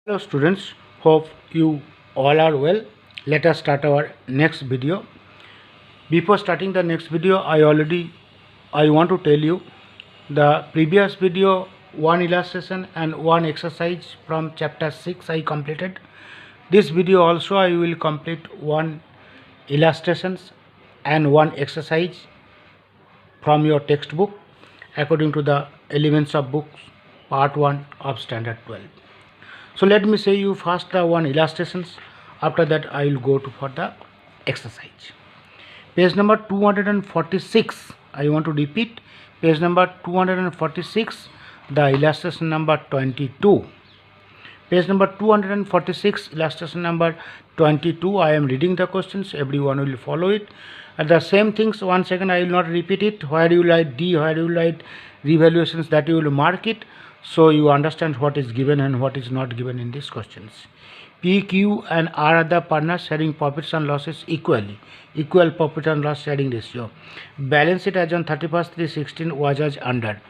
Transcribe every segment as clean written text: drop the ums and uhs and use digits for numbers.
Hello students, hope you all are well. Let us start our next video. Before starting the next video, I want to tell you the previous video, one illustration and one exercise from chapter 6 I completed. This video also I will complete one illustrations and one exercise from your textbook according to the elements of books part 1 of standard 12. So let me say you first the one illustrations. After that I will go to for the exercise. Page number 246. I want to repeat page number 246. The illustration number 22. Page number 246, illustration number 22. I am reading the questions. Everyone will follow it. And the same things. Once again, I will not repeat it. Where you write D, where you write revaluations, that you will mark it. So you understand what is given and what is not given in these questions. P, Q and R are the partners sharing profits and losses equally. Equal profit and loss sharing ratio. Balance sheet as on 31st 3/16 was as under.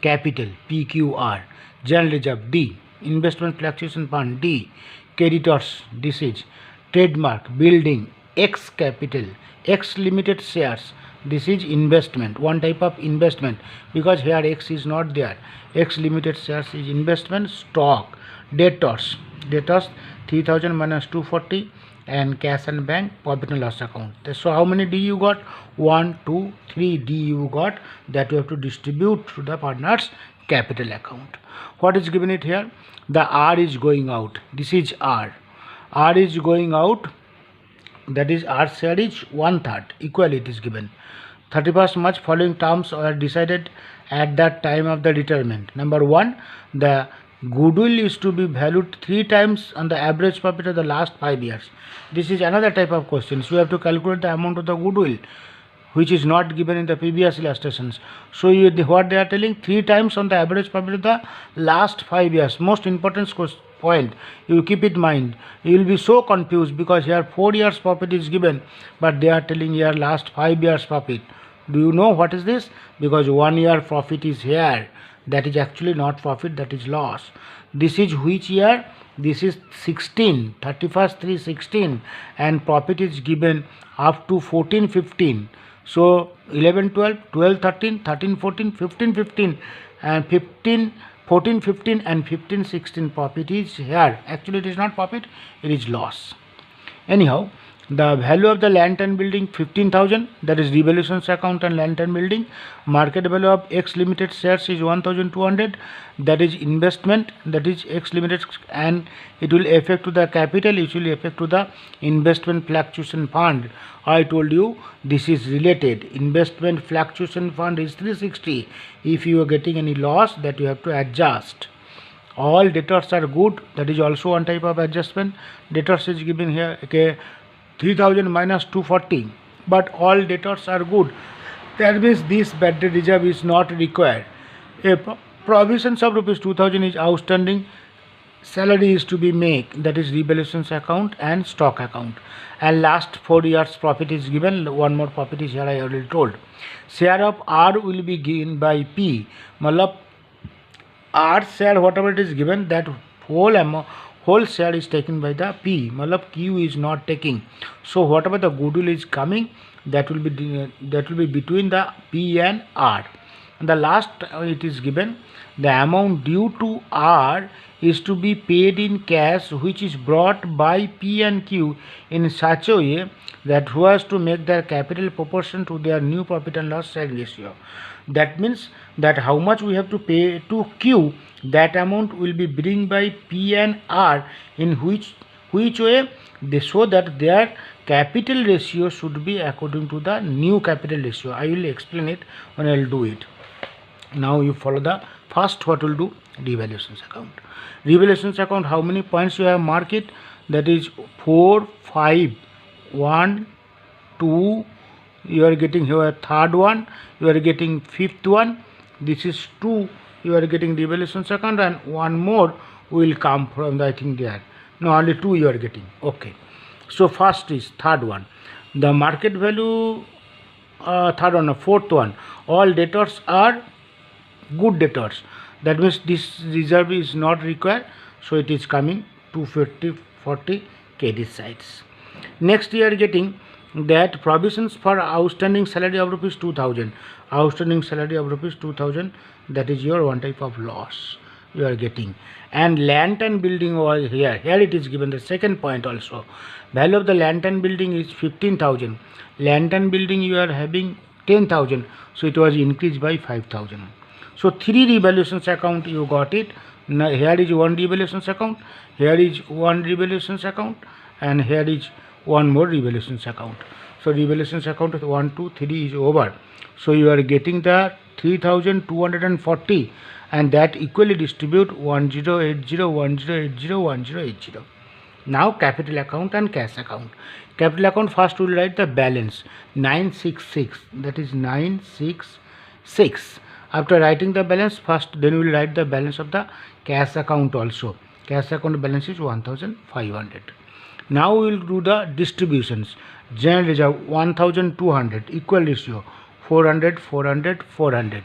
Capital P, Q, R. General reserve D. Investment fluctuation fund D. Creditors, this is trademark, building, X capital, X limited shares, this is investment, one type of investment, because here X is not there. X limited shares is investment. Stock, debtors 3000 minus 240 and cash and bank, profit and loss account. So how many D you got? 1, 2, 3 D you got, that you have to distribute to the partners capital account. What is given it here? The R is going out. This is R. R is going out. That is R share is 1/3. Equally it is given. 31st March following terms are decided at that time of the retirement. Number 1, the goodwill is to be valued 3 times on the average profit of the last 5 years. This is another type of questions. You have to calculate the amount of the goodwill, which is not given in the previous illustrations. So what they are telling, 3 times on the average profit of the last 5 years. Most important point, you keep it in mind. You will be so confused because here 4 years profit is given, but they are telling here last 5 years profit. Do you know what is this? Because 1 year profit is here. That is actually not profit, that is loss. This is which year? This is 16, 31st 3/16, and profit is given up to 14, 15. So 11, 12, 12, 13, 13, 14, 15, 15 and 15, 14, 15 and 15, 16 profit is here. Actually it is not profit, it is loss. Anyhow, the value of the land and building 15,000, that is revaluations account and land and building. Market value of X limited shares is 1,200, that is investment, that is X limited, and it will affect to the capital, it will affect to the investment fluctuation fund. I told you this is related. Investment fluctuation fund is 360. If you are getting any loss, that you have to adjust. All debtors are good, that is also one type of adjustment. Debtors is given here, okay, 3000 minus 240, but all debtors are good. That means this bad debt reserve is not required. A provisions of rupees 2000 is outstanding. Salary is to be made, that is revaluations account and stock account. And last 4 years profit is given. One more profit is here, I already told. Share of R will be given by P. Malab R share, whatever it is given, that whole share is taken by the P. Malab Q is not taking. So whatever the goodwill is coming, that will be between the P and R. And the last it is given, the amount due to R is to be paid in cash, which is brought by P and Q in such a way that who has to make their capital proportion to their new profit and loss sharing ratio. That means that how much we have to pay to Q, that amount will be bring by P and R, in which way they show that their capital ratio should be according to the new capital ratio. I will explain it when I will do it. Now you follow the first, what will do? Revaluations account. Revaluations account, how many points you have marked it? That is 4, 5, 1, 2, you are getting here third one, you are getting fifth one, this is 2, you are getting revaluations account, and one more will come from the, I think there. No, only 2 you are getting. Okay. So first is third one. The market value, third one, fourth one. All debtors are good debtors. That means this reserve is not required, so it is coming 240 credit sides. Next you are getting that provisions for outstanding salary of rupees 2000, outstanding salary of rupees 2000, that is your one type of loss you are getting. And land and building was here it is given the second point also. Value of the land and building is 15,000. Land and building you are having 10,000, so it was increased by 5,000. So 3 revaluations account you got it. Now here is one revaluations account, here is one revaluations account, and here is one more revaluations account. So revaluations account 1, 2, 3 is over. So you are getting the 3,240, and that equally distribute 1080, 1080, 1080. Now capital account and cash account. Capital account, first we will write the balance 966, that is 966. After writing the balance first, then we will write the balance of the cash account also. Cash account balance is 1500. Now we will do the distributions. General reserve 1200, equal ratio 400, 400, 400.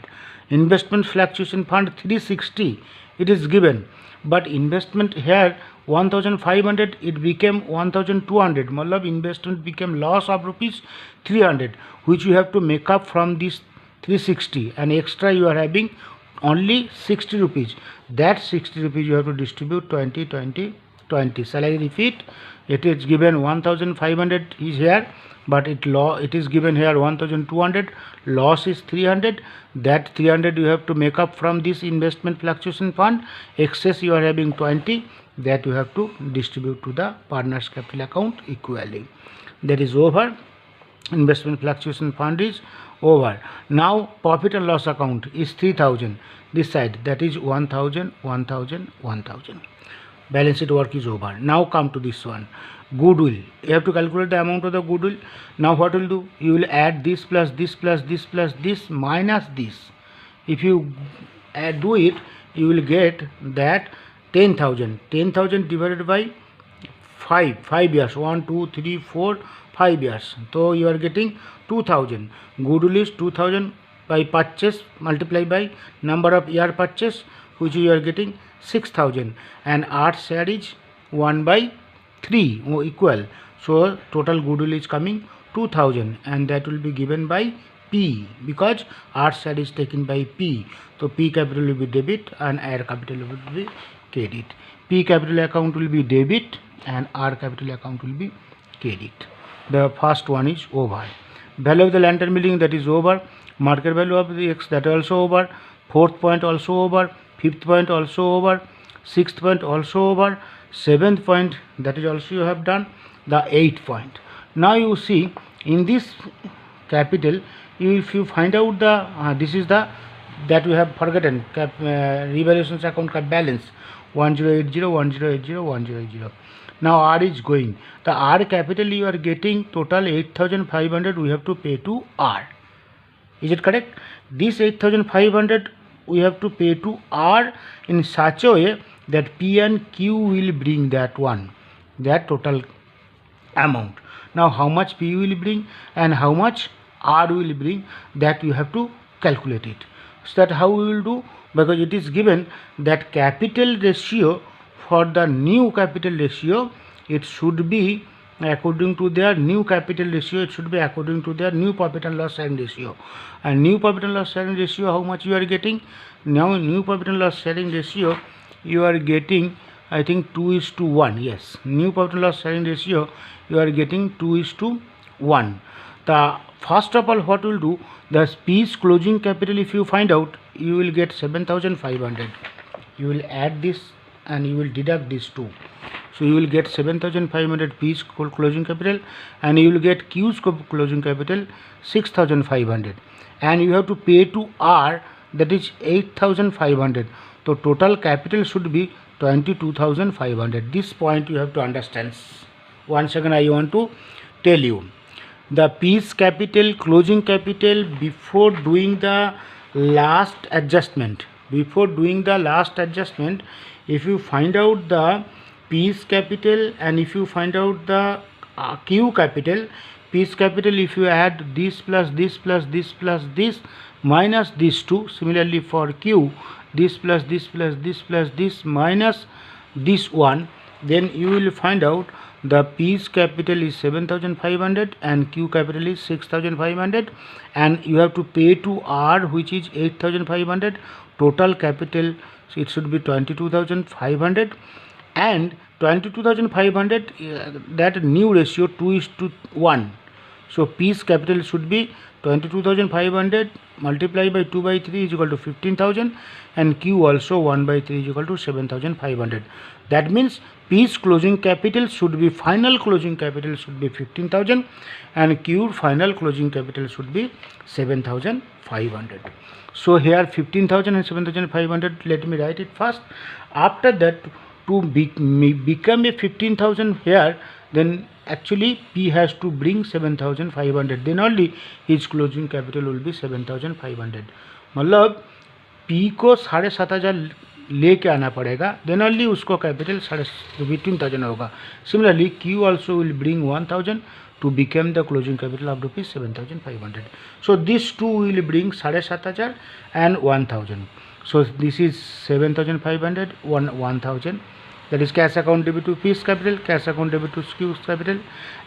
Investment fluctuation fund 360, it is given, but investment here 1500, it became 1200. Matlab investment became loss of rupees 300, which you have to make up from this 360, and extra you are having only 60 rupees. That 60 rupees you have to distribute 20, 20, 20. Shall I repeat? It is given 1500 is here, but it is given here 1200. Loss is 300. That 300 you have to make up from this investment fluctuation fund. Excess you are having 20. That you have to distribute to the partners capital account equally. That is over. Investment fluctuation fund is over. Now profit and loss account is 3000. This side, that is 1000, 1000, 1000. Balance sheet work is over. Now come to this one. Goodwill. You have to calculate the amount of the goodwill. Now what will do? You will add this plus this plus this plus this minus this. If you do it, you will get that 10,000. 10,000 divided by 5 years. 1, 2, 3, 4, 5 years. So you are getting 2000. Goodwill is 2000 by purchase multiply by number of year purchase, which you are getting 6000, and art share is 1 by 3 equal. So total goodwill is coming 2000, and that will be given by P, because art share is taken by P. So P capital will be debit and R capital will be credit. P capital account will be debit and R capital account will be credit. The first one is over. Value of the land and building, that is over. Market value of the X, that also over. Fourth point also over. Fifth point also over. Sixth point also over. Seventh point, that is also you have done. The eighth point. Now you see in this capital, if you find out the this is the that we have forgotten revaluations account balance 1080, 1080, 1080. Now R is going. The R capital you are getting total 8500 we have to pay to R. Is it correct? This 8500 we have to pay to R in such a way that P and Q will bring that one, that total amount. Now how much P will bring and how much R will bring, that you have to calculate it. So that how we will do, because it is given that capital ratio for the new capital ratio, it should be according to their new capital ratio, it should be according to their new profit and loss sharing ratio. And new profit and loss sharing ratio, how much you are getting? Now new profit and loss sharing ratio you are getting, I think 2:1. Yes, new profit and loss sharing ratio you are getting 2:1. The first of all, what will do, the P's closing capital, if you find out, you will get 7500. You will add this and you will deduct these two. So you will get 7500 P's closing capital, and you will get Q's closing capital 6500, and you have to pay to R, that is 8500. So total capital should be 22,500. This point you have to understand. Once again I want to tell you, the P's capital closing capital before doing the last adjustment, if you find out the P's capital and if you find out the Q capital, P's capital, if you add this plus this plus this plus this minus these two, similarly for Q, this plus this plus this plus this minus this one, then you will find out the P's capital is 7,500 and Q capital is 6,500, and you have to pay to R, which is 8,500. Total capital, so it should be 22,500, and 22,500, that new ratio 2:1. So P's capital should be 22,500 multiplied by 2 by 3 is equal to 15,000, and Q also 1 by 3 is equal to 7,500. That means P's closing capital should be, final closing capital should be 15,000, and Q final closing capital should be 7,500. So here 15,000 and 7,500, let me write it first. After that, to become a 15,000 here, then actually P has to bring 7,500, then only his closing capital will be 7,500. मतलब P को 7,500 लेके आना पड़ेगा, then only उसको capital 15,000 होगा. Similarly, Q also will bring 1,000 to become the closing capital of rupees 7,500. So these two will bring 7,500 and 1,000. So this is 7,500, 1,000. That is cash account debit to P's capital, cash account debit to Q's capital,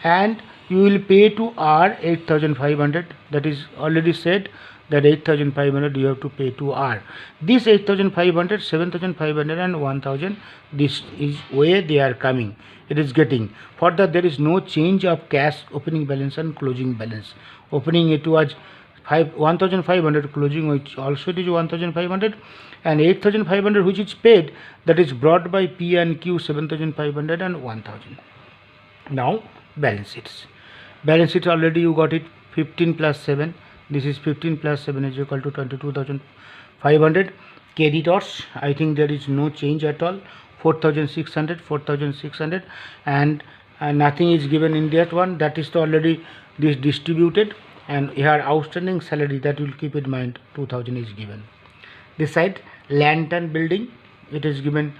and you will pay to R 8,500. That is already said that 8,500 you have to pay to R. This 8,500, 7,500 and 1,000, this is where they are coming. It is getting. For that there is no change of cash opening balance and closing balance. Opening it was 1,500, closing which also it is 1,500, and 8,500 which is paid, that is brought by P and Q 7,500 and 1,000. Now balance sheets. Balance sheet already you got it, 15 plus 7. This is 15 plus 7 is equal to 22,500. Creditors, I think there is no change at all. 4,600, 4,600, and nothing is given in that one. That is already this distributed. And here outstanding salary, that will keep in mind, 2,000 is given. This side land and building, it is given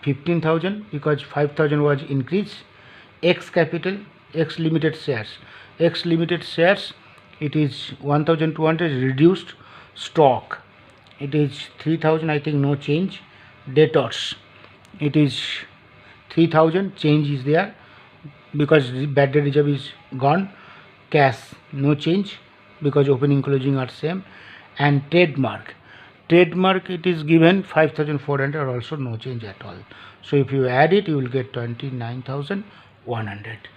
15,000 because 5,000 was increased. X capital, X limited shares. X limited shares, it is 1,200 reduced. Stock, it is 3,000, I think no change. Debtors, it is 3,000, change is there because bad debt reserve is gone. Cash, no change because opening closing are same. And trademark, it is given 5,400, also no change at all. So if you add it, you will get 29,100.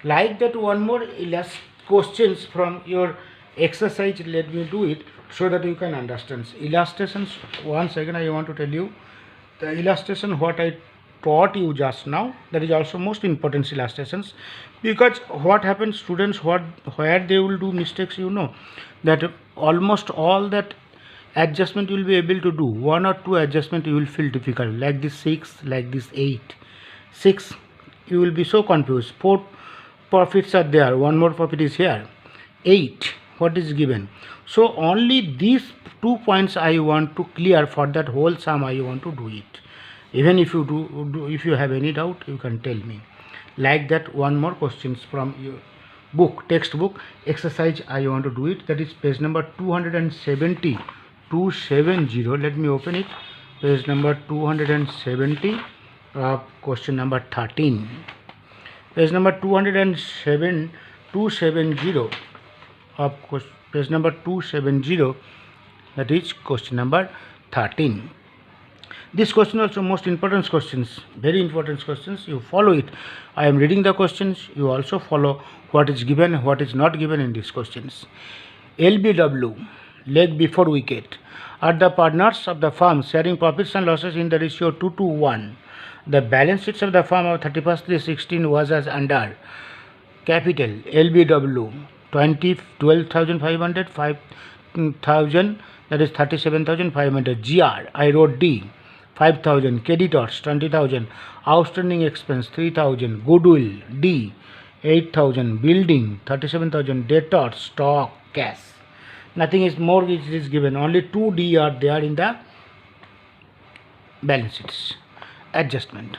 Like that, one more questions from your exercise, let me do it so that you can understand. Illustrations, once again I want to tell you the illustration what I taught you just now, that is also most important illustrations, because what happens, students, where they will do mistakes, you know, that almost all that adjustment you will be able to do. 1 or 2 adjustment you will feel difficult, like this 6, like this 8. 6 you will be so confused. 4 profits are there, 1 more profit is here. 8, what is given? So only these 2 points I want to clear. For that whole sum I want to do it. Even if you do if you have any doubt, you can tell me. Like that, one more questions from your book, textbook exercise, I want to do it. That is page number 270. Let me open it. Page number 270, question number 13. Page number 270 of page number 270, that is question number 13. This question also most important questions, very important questions. You follow it. I am reading the questions. You also follow what is given, what is not given in these questions. LBW, leg before wicket, are the partners of the firm sharing profits and losses in the ratio 2:1. The balance sheets of the firm of 31/3/16 was as under. Capital LBW 12,500, 5,000, that is 37,500. GR, I wrote D, 5,000. Creditors 20,000. Outstanding expense 3,000. Goodwill D, 8,000. Building 37,000. Debtors, stock, cash. Nothing is more which is given. Only 2D are there in the balance sheets. Adjustment.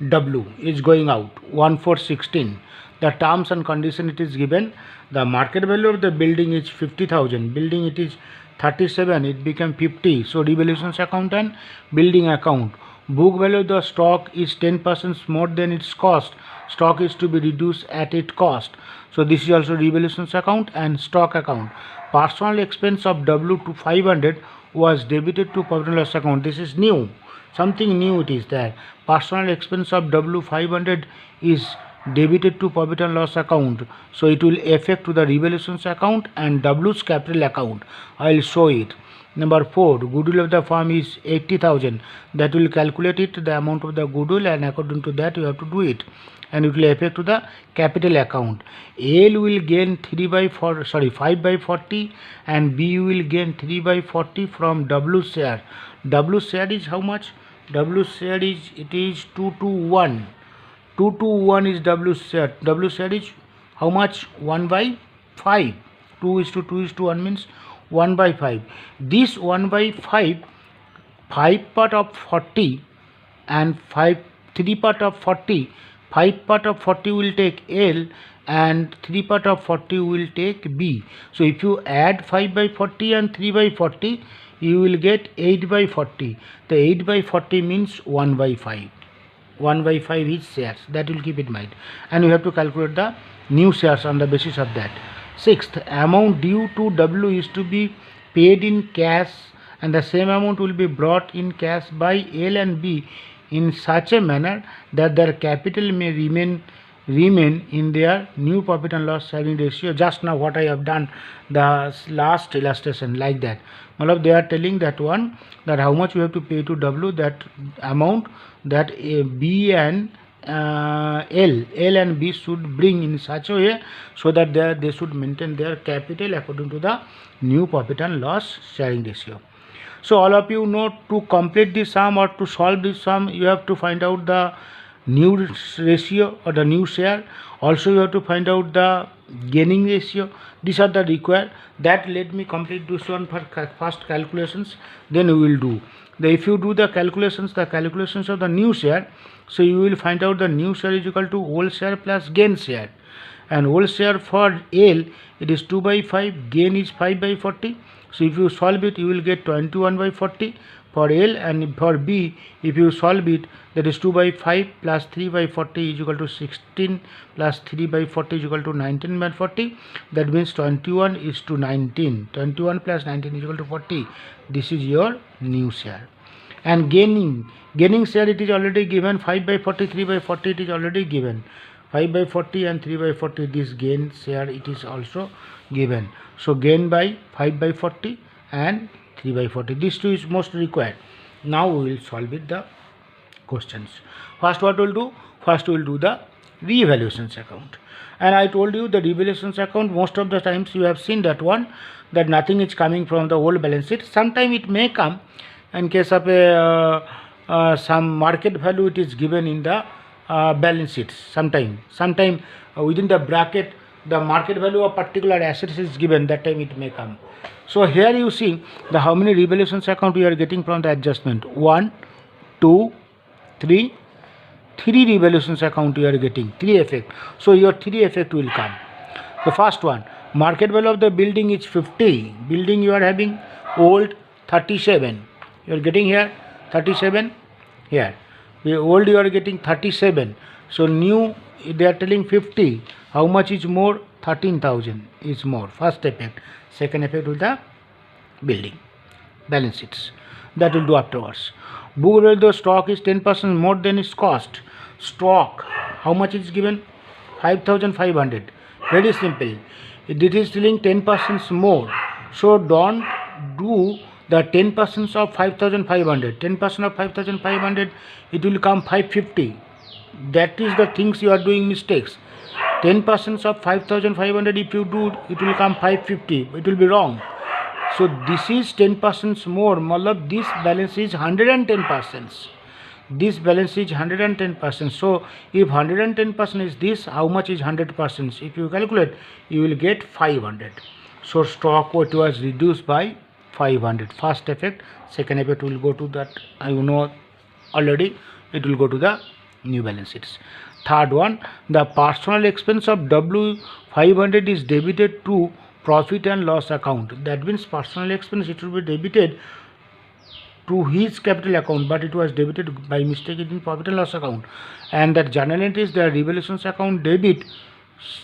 W is going out 1,416. The terms and condition it is given. The market value of the building is 50,000. Building it is 37, it became 50. So revaluations account and building account Book value of the stock is 10% more than its cost. Stock is to be reduced at its cost. So this is also revaluations account and stock account. Personal expense of W to 500 was debited to profit and loss account. This is new. Something new it is there. Personal expense of W 500 is debited to profit and loss account. So it will affect to the revaluations account and W's capital account. I will show it. Number 4, goodwill of the firm is 80,000. That will calculate it, the amount of the goodwill, and according to that you have to do it, and it will affect to the capital account. L will gain 5 by 40 and B will gain 3 by 40 from W share. W share is how much? W share is, it is 2 to 1. 2 to 1 is W share. W share is how much? 1 by 5. 2 is to 2 is to 1 means 1 by 5. This 1 by 5 part of 40 and 3 part of 40. 5 part of 40 will take L and 3 part of 40 will take B. So if you add 5 by 40 and 3 by 40, you will get 8 by 40. The 8 by 40 means 1 by 5. 1 by 5 is shares. That will keep in mind. And you have to calculate the new shares on the basis of that. Sixth, amount due to W is to be paid in cash, and the same amount will be brought in cash by L and B in such a manner that their capital may remain in their new profit and loss sharing ratio. Just now what I have done, the last illustration, like that. Malab, they are telling that one, that how much you have to pay to W, that amount that B and L and B should bring in such a way so that they should maintain their capital according to the new profit and loss sharing ratio. So all of you know, to complete this sum or to solve this sum, you have to find out the new ratio or the new share. Also you have to find out the gaining ratio. These are the required. That let me complete this one for first calculations, then we will do. If you do the calculations of the new share, so you will find out the new share is equal to old share plus gain share. And old share for L, it is 2 by 5, gain is 5 by 40. So if you solve it, you will get 21 by 40 for L, and for B, if you solve it, that is 2 by 5 plus 3 by 40 is equal to 16 plus 3 by 40 is equal to 19 by 40. That means 21 is to 19. 21 plus 19 is equal to 40. This is your new share. And gaining share, it is already given. 5 by 40, 3 by 40, it is already given. 5 by 40 and 3 by 40, this gain share, it is also given. So gain by 5 by 40 and 3 by 40. These two is most required. Now we will solve it the questions. First what we will do? First we will do the revaluations account. And I told you the revaluations account, most of the times you have seen that one, that nothing is coming from the old balance sheet. Sometime it may come in case of a some market value, it is given in the balance sheet. Sometime within the bracket, the market value of particular assets is given. That time it may come. So here you see the how many revaluations account we are getting from the adjustment. 1, 2, 3. 3 revaluations account you are getting. 3 effect. So your 3 effect will come. The first one, market value of the building is 50. Building you are having old 37. You are getting here 37. Here the old you are getting 37. So new they are telling 50. How much is more? 13,000 is more. First effect. Second effect with the building balance sheets. That will do afterwards. Book value of the stock is 10% more than its cost. Stock, how much is given? 5,500. Very simple. It is telling 10% more. So don't do the 10% of 5,500. 10% of 5,500, it will come 550. That is the things you are doing mistakes. 10% of 5,500 if you do, it will come 550. It will be wrong. So this is 10% more. Malab, this balance is 110%. This balance is 110%. So if 110% is this, how much is 100%? If you calculate, you will get 500. So stock what was reduced by 500. First effect. Second effect will go to that, you know already, it will go to the new balance sheets. Third one, the personal expense of W500 is debited to profit and loss account. That means personal expense, it will be debited to his capital account, but it was debited by mistake in profit and loss account, and that journal entry is the revaluations account debit,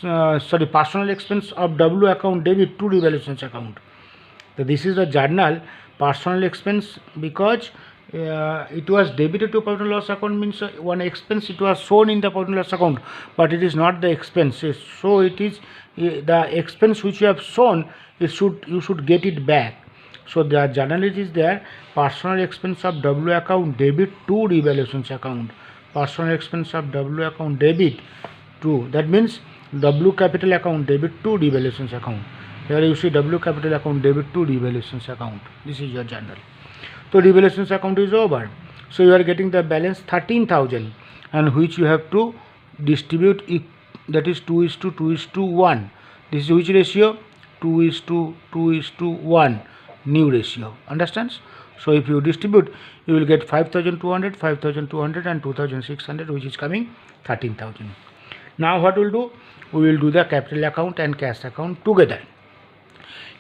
personal expense of W account debit to revaluations account. So this is the journal personal expense because it was debited to profit and loss account, means one expense it was shown in the profit and loss account, but it is not the expense. So it is the expense which you have shown. You should get it back. So the journal is there, personal expense of W account debit to revaluations account. Personal expense of W account debit to, that means W capital account debit to revaluations account. Here you see W capital account debit to revaluations account. This is your journal. So revaluations account is over. So you are getting the balance 13,000, and which you have to distribute, that is 2:2:1. This is which ratio? 2:2:1 new ratio. Understands? So if you distribute, you will get 5,200, 5,200 and 2,600, which is coming 13,000. Now what we'll do? We will do the capital account and cash account together.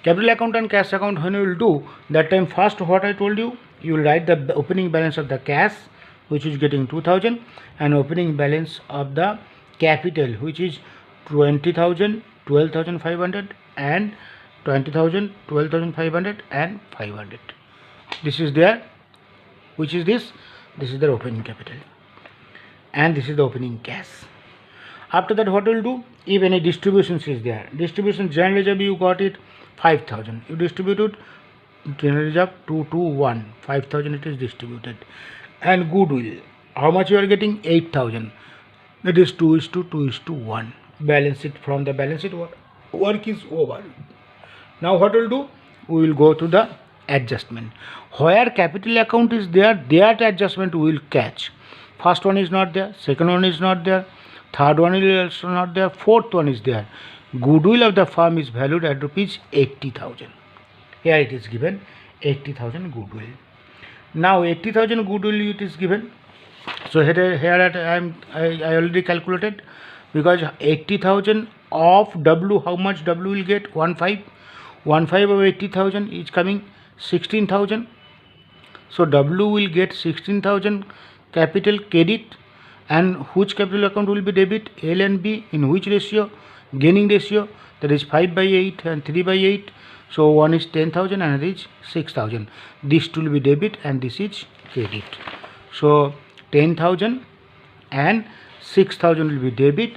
Capital account and cash account, when you will do that time, first what I told you, you will write the opening balance of the cash, which is getting 2,000, and opening balance of the capital, which is 20,000, 12,500 and 20,000, 12,500 and 500. This is there. Which is this? This is the opening capital, and this is the opening cash. After that, what will do? If any distributions is there, distribution general reserve you got it 5,000. You distributed general reserve 2:1. 5,000 it is distributed. And goodwill, how much you are getting? 8,000. That is 2:2:1. Balance it from the balance sheet. Work is over. Now what will do? We will go to the adjustment. Where capital account is there, that adjustment we will catch. First one is not there, second one is not there, third one is also not there, fourth one is there. Goodwill of the firm is valued at rupees 80,000. Here it is given 80,000 goodwill. Now 80,000 goodwill it is given. So here I already calculated, because 80,000 of W, how much W will get? 15. 15 of 80,000 is coming 16,000. So W will get 16,000 capital credit, and which capital account will be debit? L and B. In which ratio? Gaining ratio, that is 5/8 and 3/8. So one is 10,000 and another is 6,000. This will be debit and this is credit. So 10,000 and 6,000 will be debit.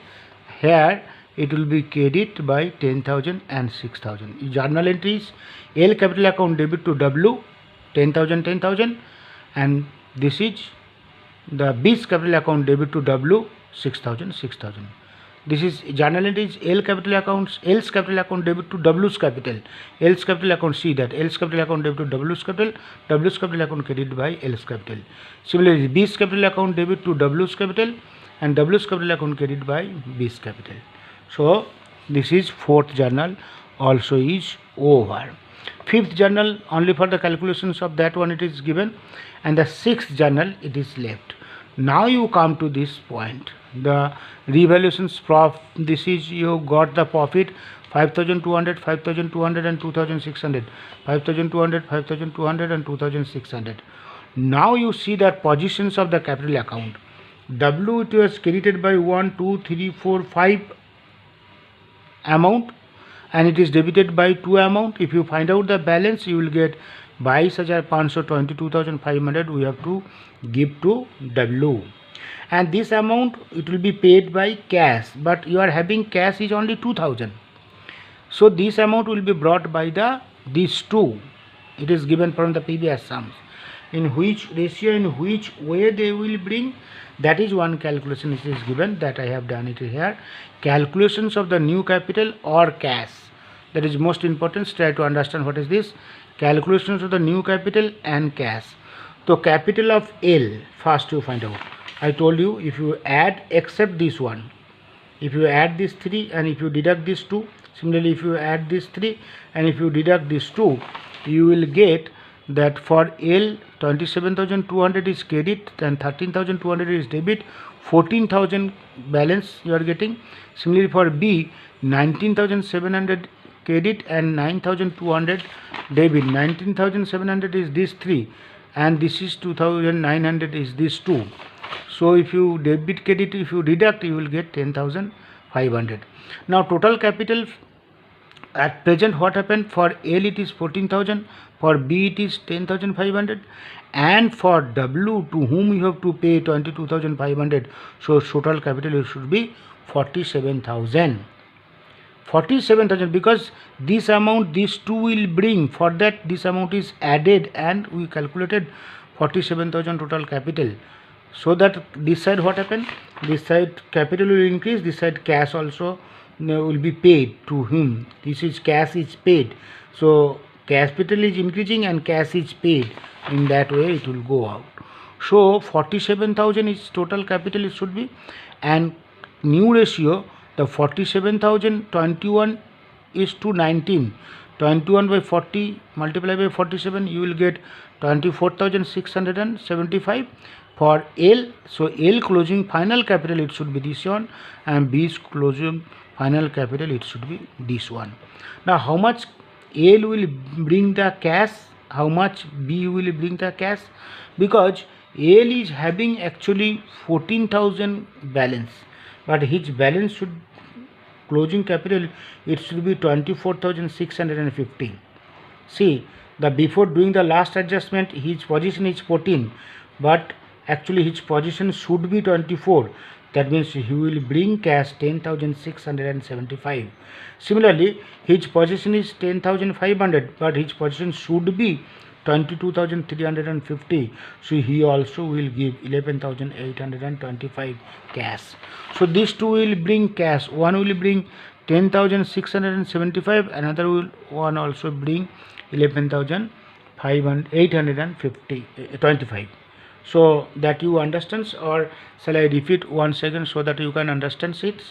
Here it will be credit by 10,000 and 6,000. Journal entries: L capital account debit to W 10,000, 10,000, and this is the B's capital account debit to W 6,000, 6,000. This is journal entries: L capital accounts, L's capital account debit to W's capital, L's capital account, see that L's capital account debit to W's capital, W's capital account credited by L's capital. Similarly, B's capital account debit to W's capital and W's capital account credited by B's capital. So this is fourth journal also is over. Fifth journal, only for the calculations of that one it is given, and the sixth journal it is left. Now you come to this point, the revaluations prof. This is, you got the profit 5,200, 5,200 and 2,600, 5,200, 5,200 and 2,600. Now you see that positions of the capital account. W, it was credited by 1, 2, 3, 4, 5 amount, and it is debited by 2 amount. If you find out the balance, you will get 22,500 we have to give to W, and this amount it will be paid by cash, but you are having cash is only 2,000. So this amount will be brought by these two. It is given from the previous sums. In which ratio, in which way they will bring, that is one calculation it is given, that I have done it here. Calculations of the new capital or cash, that is most important. Try to understand what is this. Calculations of the new capital and cash. So capital of L, first you find out. I told you, if you add, except this one, if you add this 3 and if you deduct this 2, similarly if you add this 3 and if you deduct this 2, you will get that for L 27,200 is credit and 13,200 is debit, 14,000 balance you are getting. Similarly for B, 19,700 credit and 9,200 debit. 19,700 is this 3 and this is 2900 is this 2. So if you debit credit, if you deduct, you will get 10,500. Now total capital at present, what happened? For L it is 14,000, for B it is 10,500, and for W, to whom you have to pay 22,500, so total capital it should be 47,000. 47,000, because this amount these two will bring, for that this amount is added, and we calculated 47,000 total capital. So that this side what happened? This side capital will increase, this side cash also will be paid to him. This is cash is paid, so capital is increasing and cash is paid. In that way it will go out. So 47,000 is total capital it should be, and new ratio, the 47,000 21 is to 19. 21 by 40 multiplied by 47, you will get 24,675 for L. So L closing final capital it should be this one, and B's closing final capital it should be this one. Now how much L will bring the cash, how much B will bring the cash? Because L is having actually 14,000 balance, but his balance should, closing capital it should be 24,650. See, the before doing the last adjustment his position is 14, but actually his position should be 24. That means he will bring cash 10,675. Similarly, his position is 10,500, but his position should be 22,350. So he also will give 11,825 cash. So these two will bring cash. One will bring 10,675, another one also bring 11,825. So that you understand, or shall I repeat once again so that you can understand it?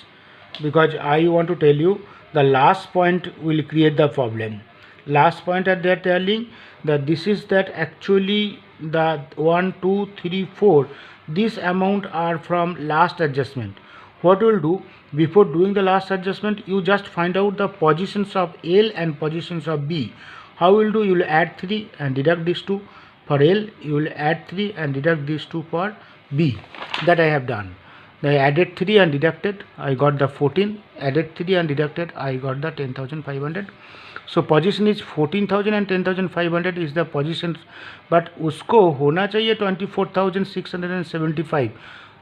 Because I want to tell you the last point will create the problem. Last point that they are telling that this is that actually the 1, 2, 3, 4, this amount are from last adjustment. What will do, before doing the last adjustment, you just find out the positions of L and positions of B. How will do? You will add 3 and deduct these 2 for L. You will add 3 and deduct these 2 for B. That I have done. I added 3 and deducted, I got the 14. Added 3 and deducted, I got the 10,500. So position is 14,000 and 10,500 is the position, but उसको होना चाहिए 24,675.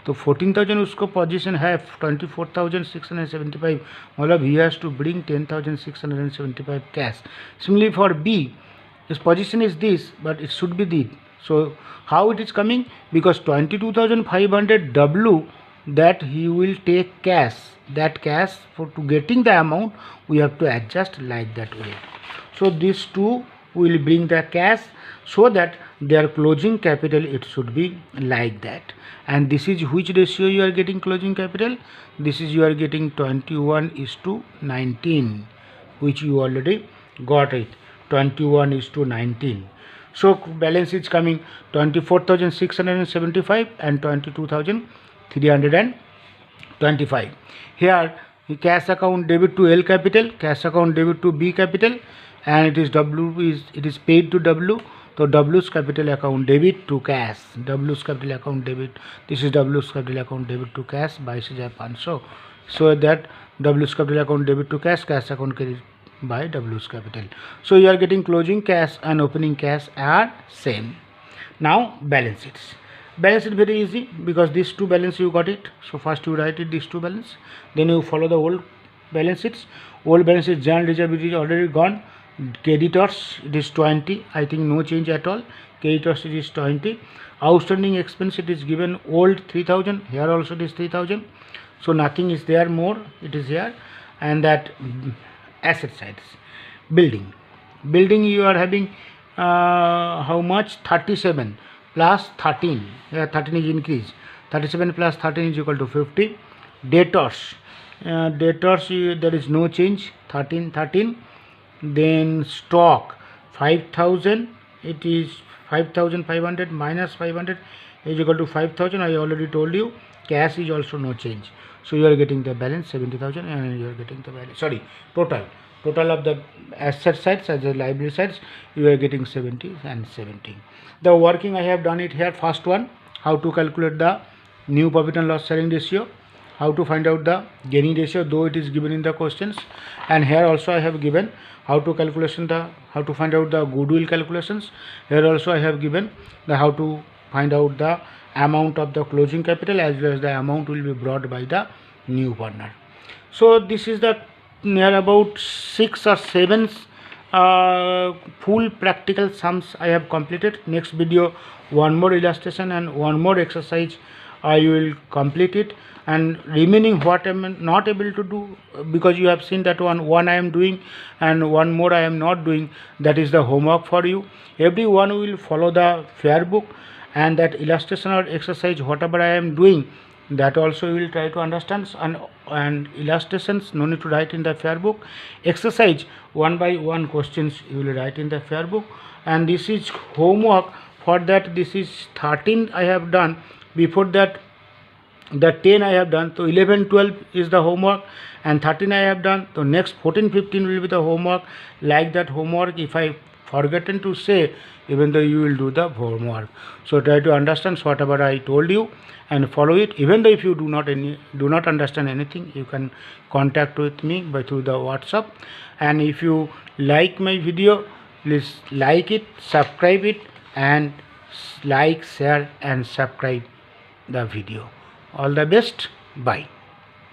तो 14,000 उसको position है 24,675, मतलब he has to bring 10,675 cash. Similarly for B, his position is this, but it should be this. So how it is coming? Because 22,500 W that he will take cash. That cash, for to getting the amount we have to adjust like that way. So these two will bring the cash, so that their closing capital it should be like that. And this is which ratio you are getting closing capital? This is you are getting 21:19, which you already got it, 21:19. So balance is coming 24,675 and 22,325. Here cash account debit to L capital, cash account debit to B capital, and it is paid to W. So W's capital account debit to cash, W's capital account debit, this is W's capital account debit to cash 22,500. So that W's capital account debit to cash, cash account credit by W's capital. So you are getting closing cash and opening cash are same. Now balance sheets. Balance sheet very easy, because these two balance you got it. So first you write it these two balance, then you follow the old balance sheets. Old balance sheet, general reserve is already gone. Creditors it is 20, I think no change at all. Creditors it is 20. Outstanding expense it is given old 3,000, here also it is 3,000. So nothing is there more, it is here. And that asset sides, building you are having how much? 37 plus 13, here 13 is increase, 37 plus 13 is equal to 50. Debtors, there is no change, 13. Then stock 5,000, it is 5,500 minus 500 is equal to 5,000. I already told you. Cash is also no change, so you are getting the balance 70,000, and you are getting the balance, sorry, total total of the asset sides as the liability sides, you are getting 70 and 17. The working I have done it here. First one, how to calculate the new profit and loss sharing ratio, how to find out the gaining ratio, though it is given in the questions, and here also I have given how to find out the goodwill calculations. Here also I have given the how to find out the amount of the closing capital as well as the amount will be brought by the new partner. So this is the near about 6 or 7 full practical sums I have completed. Next video, one more illustration and one more exercise I will complete it, and remaining what I am not able to do, because you have seen that one I am doing and one more I am not doing, that is the homework for you. Everyone will follow the fair book, and that illustration or exercise whatever I am doing, that also you will try to understand, and illustrations no need to write in the fair book. Exercise one by one questions you will write in the fair book, and this is homework. For that, this is 13 I have done. Before that, the 10 I have done. So 11, 12 is the homework, and 13 I have done. So next 14, 15 will be the homework. Like that homework, if I forgotten to say, even though you will do the homework. So try to understand whatever I told you and follow it. Even though if you do not understand anything, you can contact with me by through the WhatsApp. And if you like my video, please like it, subscribe it, and like, share and subscribe the video. All the best. Bye.